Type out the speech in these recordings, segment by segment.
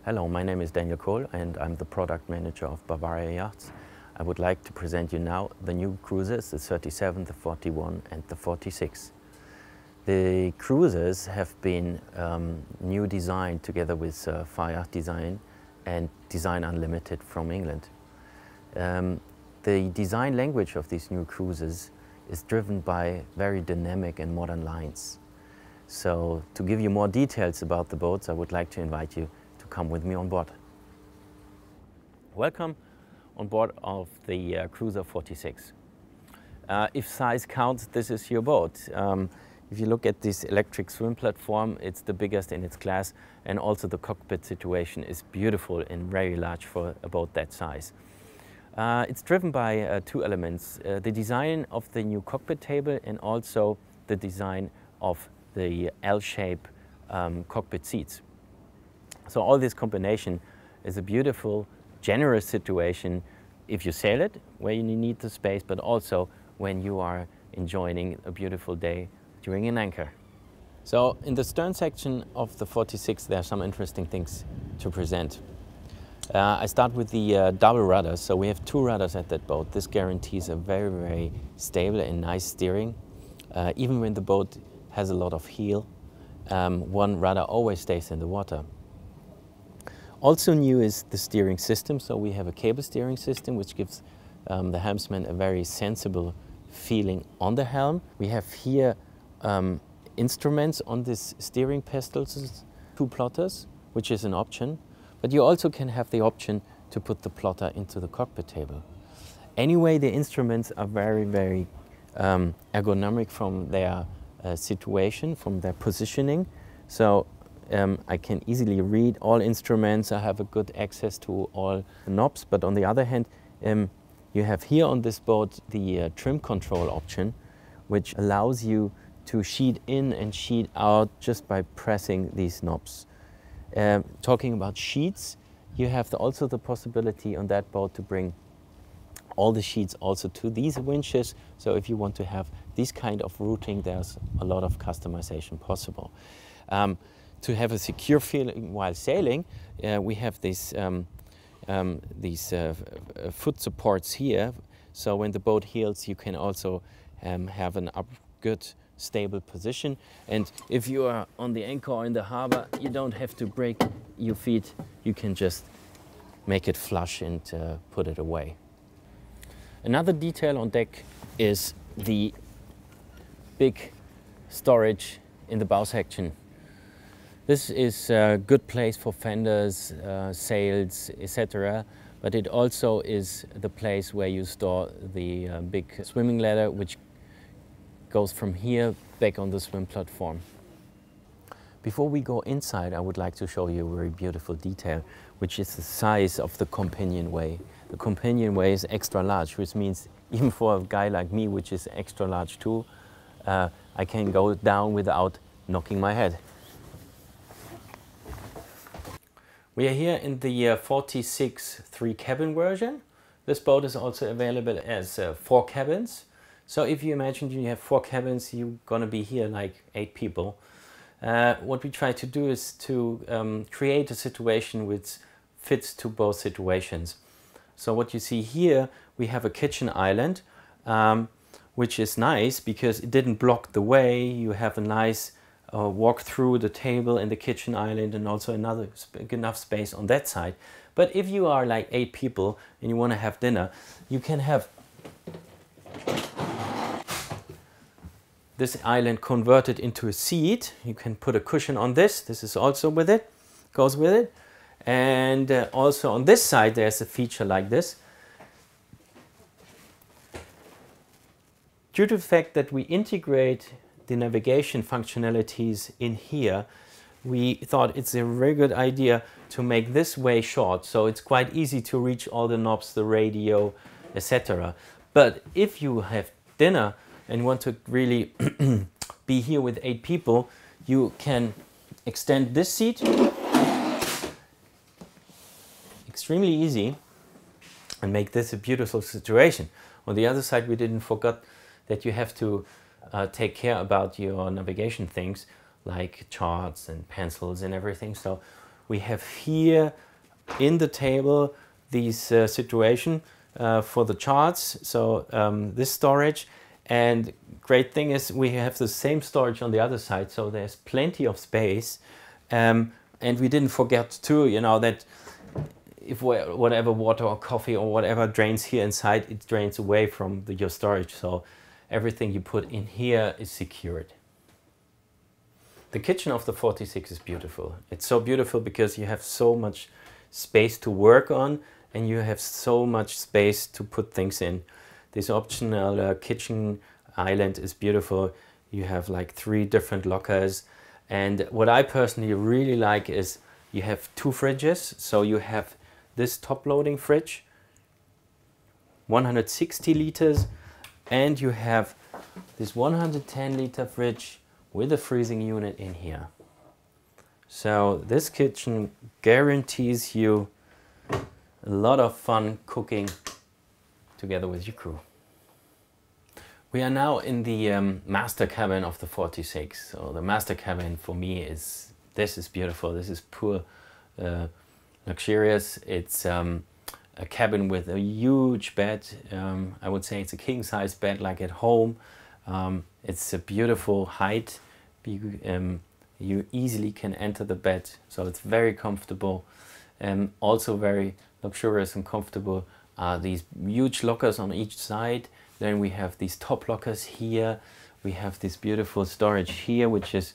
Hello, my name is Daniel Kohl and I'm the product manager of Bavaria Yachts. I would like to present you now the new cruisers, the 37, the 41 and the 46. The cruisers have been new designed together with Fire Design and Design Unlimited from England. The design language of these new cruisers is driven by very dynamic and modern lines. So to give you more details about the boats, I would like to invite you to come with me on board. Welcome on board of the Cruiser 46. If size counts, this is your boat. If you look at this electric swim platform, it's the biggest in its class, and also the cockpit situation is beautiful and very large for a boat that size. It's driven by two elements, the design of the new cockpit table and also the design of the L-shape cockpit seats. So all this combination is a beautiful, generous situation if you sail it, where you need the space, but also when you are enjoying a beautiful day during an anchor. So in the stern section of the 46, there are some interesting things to present. I start with the double rudders. So we have two rudders at that boat. This guarantees a very, very stable and nice steering. Even when the boat has a lot of heel, one rudder always stays in the water. Also new is the steering system. So we have a cable steering system which gives the helmsman a very sensible feeling on the helm. We have here instruments on this steering pistols, two plotters, which is an option. But you also can have the option to put the plotter into the cockpit table. Anyway, the instruments are very, very ergonomic from their situation, from their positioning. So I can easily read all instruments. I have a good access to all knobs. But on the other hand, you have here on this boat the trim control option, which allows you to sheet in and sheet out just by pressing these knobs. Talking about sheets, you have also the possibility on that boat to bring all the sheets also to these winches. So if you want to have this kind of routing, there's a lot of customization possible. To have a secure feeling while sailing, we have these foot supports here. So when the boat heels, you can also have an good stable position, and if you are on the anchor or in the harbor, you don't have to break your feet. You can just make it flush and put it away. Another detail on deck is the big storage in the bow section. This is a good place for fenders, sails, etc. But it also is the place where you store the big swimming ladder, which goes from here back on the swim platform. Before we go inside, I would like to show you a very beautiful detail, which is the size of the Companionway. The Companionway is extra large, which means even for a guy like me, which is extra large too, I can go down without knocking my head. We are here in the 46 3-cabin version. This boat is also available as 4 cabins. So if you imagine you have 4 cabins, you're gonna be here like 8 people. What we try to do is to create a situation which fits to both situations. So what you see here, we have a kitchen island, which is nice because it didn't block the way. You have a nice walk through the table and the kitchen island, and also enough space on that side. But if you are like 8 people and you want to have dinner, you can have this island converted into a seat. You can put a cushion on this. This is also with it, goes with it. And also on this side, there's a feature like this. Due to the fact that we integrate the navigation functionalities in here, we thought it's a very good idea to make this way short. So it's quite easy to reach all the knobs, the radio, etc. But if you have dinner and want to really be here with 8 people, you can extend this seat extremely easy and make this a beautiful situation. On the other side, we didn't forget that you have to take care about your navigation things like charts and pencils and everything. So We have here in the table these situation for the charts, so this storage. And great thing is we have the same storage on the other side, so there's plenty of space. And we didn't forget too, you know, that if whatever water or coffee or whatever drains here inside, it drains away from your storage. So everything you put in here is secured. The kitchen of the 46 is beautiful. It's so beautiful because you have so much space to work on and you have so much space to put things in. This optional kitchen island is beautiful. You have like 3 different lockers. And what I personally really like is you have 2 fridges. So you have this top loading fridge, 160 liters, and you have this 110 liter fridge with a freezing unit in here. So this kitchen guarantees you a lot of fun cooking together with your crew. We are now in the master cabin of the 46. So the master cabin for me is, this is beautiful. This is pure luxurious. It's a cabin with a huge bed. I would say it's a king size bed like at home. It's a beautiful height. You easily can enter the bed, so it's very comfortable. Also very luxurious and comfortable are these huge lockers on each side. Then we have these top lockers here. We have this beautiful storage here, which is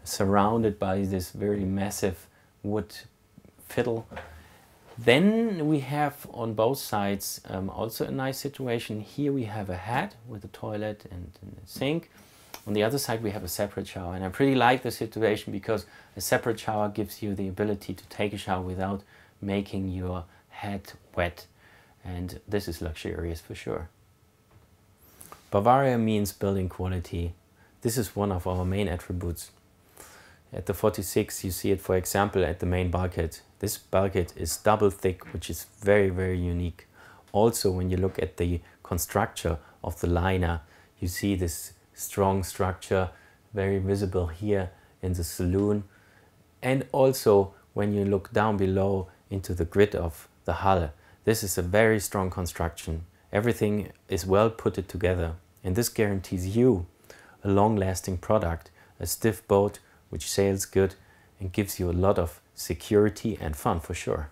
surrounded by this very massive wood fiddle. Then we have on both sides also a nice situation. Here we have a head with a toilet and a sink. On the other side we have a separate shower, and I pretty like the situation because a separate shower gives you the ability to take a shower without making your head wet, and this is luxurious for sure. Bavaria means building quality. This is one of our main attributes. At the 46 you see it, for example, at the main bulkhead. This bulkhead is double thick, which is very, very unique. Also, when you look at the construction of the liner, you see this strong structure, very visible here in the saloon. And also, when you look down below into the grid of the hull, this is a very strong construction. Everything is well put together, and this guarantees you a long-lasting product, a stiff boat which sails good and gives you a lot of security and fun for sure.